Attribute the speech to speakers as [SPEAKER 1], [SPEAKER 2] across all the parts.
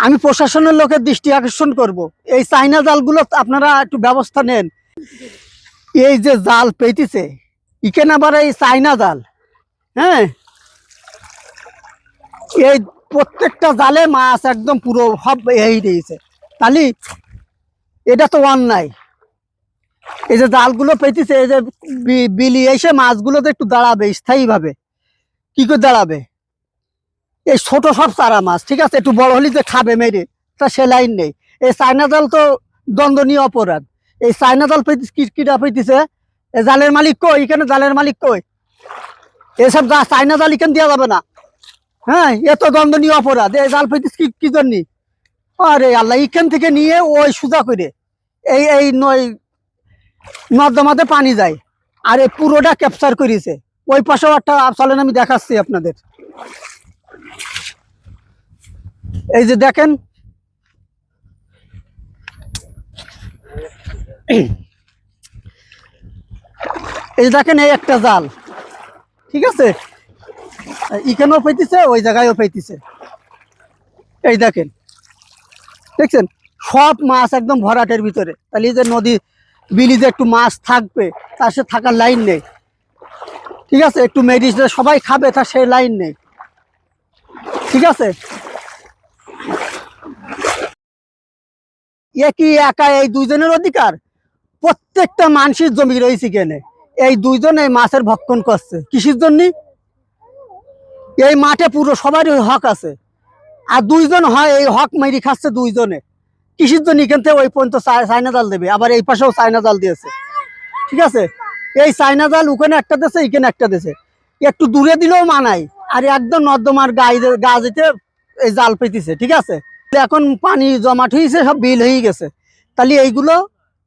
[SPEAKER 1] আমি প্রশাসনের লোকের দৃষ্টি আকর্ষণ করব, এই চাইনা জালগুলো আপনারা একটু ব্যবস্থা নেন। এই যে জাল পেতেছে এখানে আবার এই চাইনা জাল, হ্যাঁ, এই প্রত্যেকটা জালে মাছ একদম পুরো সব এই দিয়েছে। তাহলে এটা তো অন্যায়। এই যে জালগুলো পেতেছে, এই যে বিলি এসে মাছগুলো তো একটু দাঁড়াবে স্থায়ীভাবে, কি করে দাঁড়াবে? এই ছোট সব চারা মাছ, ঠিক আছে, একটু বড় হলে যে খাবে মেরে, তা সে লাইন নেই। এই চাইনা জাল তো দণ্ডনীয় অপরাধ। এই চাইনা জাল কিটা পেতেছে, জালের মালিক কই? এখানে জালের মালিক কই? এসব চাইনা জাল এখানে দেওয়া যাবে না। হ্যাঁ, এ তো দণ্ডনীয় অপরাধ। এই জাল পেতিস কি জন্য? আরে আল্লাহ, এখান থেকে নিয়ে ওই সোজা করে এই এই নর্দমাতে পানি যায়, আর এই পুরোটা ক্যাপচার করেছে। ওই পাশেও একটা চলেন, আমি দেখাচ্ছি আপনাদের। এই যে দেখেন, এই যে দেখেন, এই একটা জাল, ঠিক আছে, এখানেও পেতেছে, ওই জায়গায়ও পেতেছে। এই দেখেন, দেখছেন, সব মাছ একদম ভরাটের ভিতরে। তাহলে এই যে নদী বিলি যে একটু মাছ থাকবে, তার সে থাকার লাইন নেই, ঠিক আছে। একটু মেডিসিন সবাই খাবে, তার সেই লাইন নেই, ঠিক আছে। এ কি একা এই দুইজনের অধিকার? প্রত্যেকটা মানুষের জমি রয়েছে কেনে, এই দুইজন এই মাছের ভক্ষণ করছে কৃষির জন্য। এই মাঠে পুরো সবারই হক আছে, আর দুইজন হয় এই হক মেরি খাচ্ছে দুইজনে। কৃষির জন্য এখান থেকে ওই পর্যন্ত চাইনা জাল দেবে, আবার এই পাশেও চাইনা জাল দিয়েছে, ঠিক আছে। এই চাইনা জাল ওখানে একটা দেশে, এখানে একটা দেশে, একটু দূরে দিলেও মানায়, আর একদম নর্দমার গা যেতে এই জাল পেতেছে, ঠিক আছে। এখন পানি জমাট হয়েছে, সব বিল হয়ে গেছে। তাহলে এইগুলো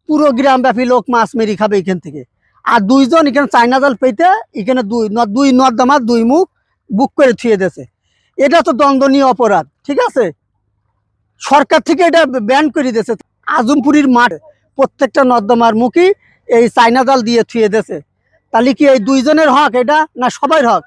[SPEAKER 1] পুরো গ্রামব্যাপী লোক মাছ মেরি খাবে এখান থেকে। আর দুইজন এখানে চাইনা জাল পেতে এখানে দুই নর্দমার দুই মুখ বুক করে থুয়ে দিয়েছে। এটা তো দণ্ডনীয় অপরাধ, ঠিক আছে। সরকার থেকে এটা ব্যান করে দিয়েছে। আজমপুরীর মাঠ প্রত্যেকটা নর্দমার মুখী এই চাইনা জাল দিয়ে থুয়ে দিয়েছে। তাহলে কি এই দুইজনের হক এটা, না সবার হক?